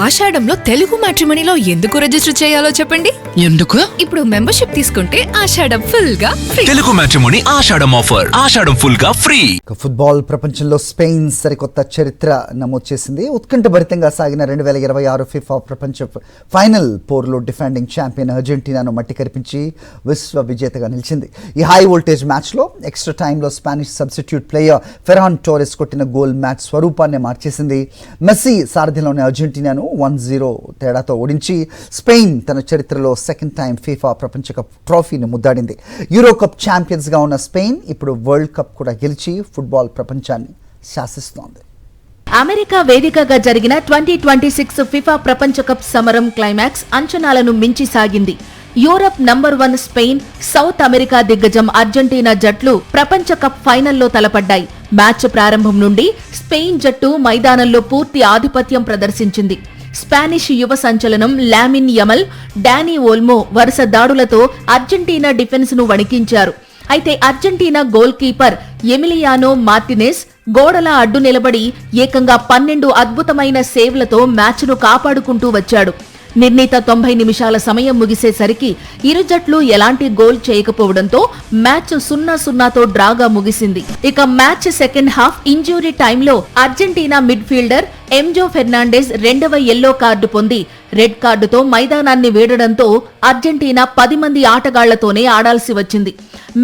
ఆషాఢంలో తెలుగు మ్యాట్రిమోనీలో ఎందుకు రిజిస్టర్ చేయాలో చెప్పండి. ఎందుకు? ఇప్పుడు మెంబర్షిప్ తీసుకుంటే ఆషాఢం ఫుల్ గా ఫ్రీ. తెలుగు మ్యాట్రిమోనీ ఆషాఢం ఆఫర్. ఆషాఢం ఫుల్ గా ఫ్రీ. ఫుట్బాల్ ప్రపంచంలో స్పెయిన్ సరికొత్త చరిత్ర నమోదు చేసింది. ఉత్కంఠభరితంగా సాగిన 2026 ఫిఫా ప్రపంచ ఫైనల్ పోర్లో డిఫెండింగ్ ఛాంపియన్ అర్జెంటీనాను మట్టి కరిపించి విశ్వ విజేతగా నిలిచింది. ఈ హై వోల్టేజ్ మ్యాచ్లో ఎక్స్ట్రా టైంలో స్పానిష్ సబ్స్టిట్యూట్ ప్లేయర్ ఫెరాన్ టోరెస్ కొట్టిన గోల్ మ్యాచ్ స్వరూపాన్ని మార్చేసింది. మెస్సీ సారథ్యంలోని అర్జెంటీనాను 1-0 తేడాతో ఓడించి స్పెయిన్ తన చరిత్రలో సెకండ్ టైం ఫిఫా ప్రపంచ కప్ ట్రోఫీని ముద్దాడింది. యూరో కప్ ఛాంపియన్స్గా ఉన్న స్పెయిన్ ఇప్పుడు వరల్డ్ కప్ కూడా గెలిచి ఫుట్బాల్ ప్రపంచాన్ని శాసిస్తోంది. అమెరికా వేదికగా జరిగిన 2026 ఫిఫా ప్రపంచ కప్ సమరం క్లైమాక్స్ అంచనాలను మించి సాగింది. Europe number 1 Spain, south America దిగ్గజం అర్జెంటీనా జట్లు ప్రపంచ కప్ ఫైనల్లో తలపడ్డాయి. మ్యాచ్ ప్రారంభం నుండి స్పెయిన్ జట్టు మైదానంలో పూర్తి ఆధిపత్యం ప్రదర్శించింది. స్పానిష్ యువ సంచలనం లామిన్ యమల్, డానీ ఓల్మో వరుస దాడులతో అర్జెంటీనా డిఫెన్స్ ను వణికించారు. అయితే Argentina goal keeper Emiliano Martinez గోడల అడ్డు నిలబడి ఏకంగా 12 అద్భుతమైన సేవ్లతో మ్యాచ్ను కాపాడుకుంటూ వచ్చాడు. నిర్ణీత 90 నిమిషాల సమయం ముగిసేసరికి ఇరు జట్లు ఎలాంటి గోల్ చేయకపోవడంతో మ్యాచ్ 0-0తో డ్రాగా ముగిసింది. ఇక మ్యాచ్ సెకండ్ హాఫ్ ఇంజ్యూరీ టైంలో అర్జెంటీనా మిడ్ఫీల్డర్ ఎంజో ఫెర్నాండెజ్ రెండవ ఎల్లో కార్డు పొంది రెడ్ కార్డుతో మైదానాన్ని వీడడంతో అర్జెంటీనా 10 మంది ఆటగాళ్లతోనే ఆడాల్సి వచ్చింది.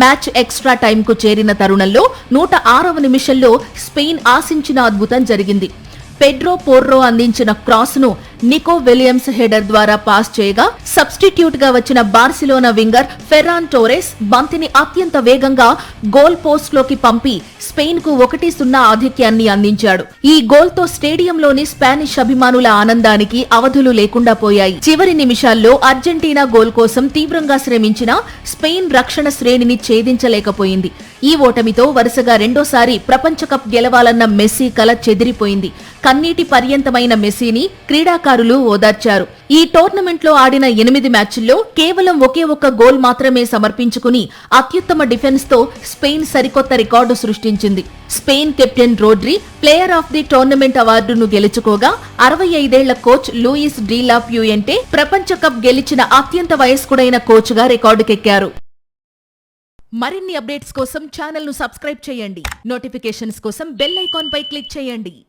మ్యాచ్ ఎక్స్ట్రా టైంకు చేరిన తరుణంలో 106వ నిమిషంలో స్పెయిన్ ఆశించిన అద్భుతం జరిగింది. పెడ్రో పోర్రో అందించిన క్రాస్ ను నికో విలియమ్స్ హెడర్ ద్వారా పాస్ చేయగా సబ్స్టిట్యూట్ గా వచ్చిన బార్సిలోనా వింగర్ ఫెర్రాన్ టోరెస్ బంతిని అత్యంత వేగంగా గోల్ పోస్ట్ లోకి పంపి స్పెయిన్ కు 1-0 ఆధిక్యాన్ని అందించాడు. ఈ గోల్ తో స్టేడియంలోని స్పానిష్ అభిమానుల ఆనందానికి అవధులు లేకుండా పోయాయి. చివరి నిమిషాల్లో అర్జెంటీనా గోల్ కోసం తీవ్రంగా శ్రమించిన స్పెయిన్ రక్షణ శ్రేణిని ఛేదించలేకపోయింది. ఈ ఓటమితో వరుసగా రెండోసారి ప్రపంచ కప్ గెలవాలన్న మెస్సీ కల చెదిరిపోయింది. కన్నీటి పర్యంతమైన మెస్సీని క్రీడాకారులు ఓదార్చారు. ఈ టోర్నమెంట్ లో ఆడిన 8 మ్యాచ్ల్లో కేవలం ఒకే ఒక్క గోల్ మాత్రమే సమర్పించుకుని అత్యుత్తమ డిఫెన్స్ తో స్పెయిన్ సరికొత్త రికార్డు సృష్టించింది. Spain captain రోడ్రి player of the tournament అవార్డును గెలుచుకోగా 65 ఏళ్ల కోచ్ లూయిస్ డి లా ప్యూయెంటే ప్రపంచ కప్ గెలిచిన అత్యంత వయస్కుడైన కోచ్ గా రికార్డుకెక్కారు. మరిన్ని అప్డేట్స్ కోసం ఛానల్ ను సబ్స్క్రైబ్ చేయండి. నోటిఫికేషన్స్ కోసం బెల్ ఐకాన్ పై క్లిక్ చేయండి.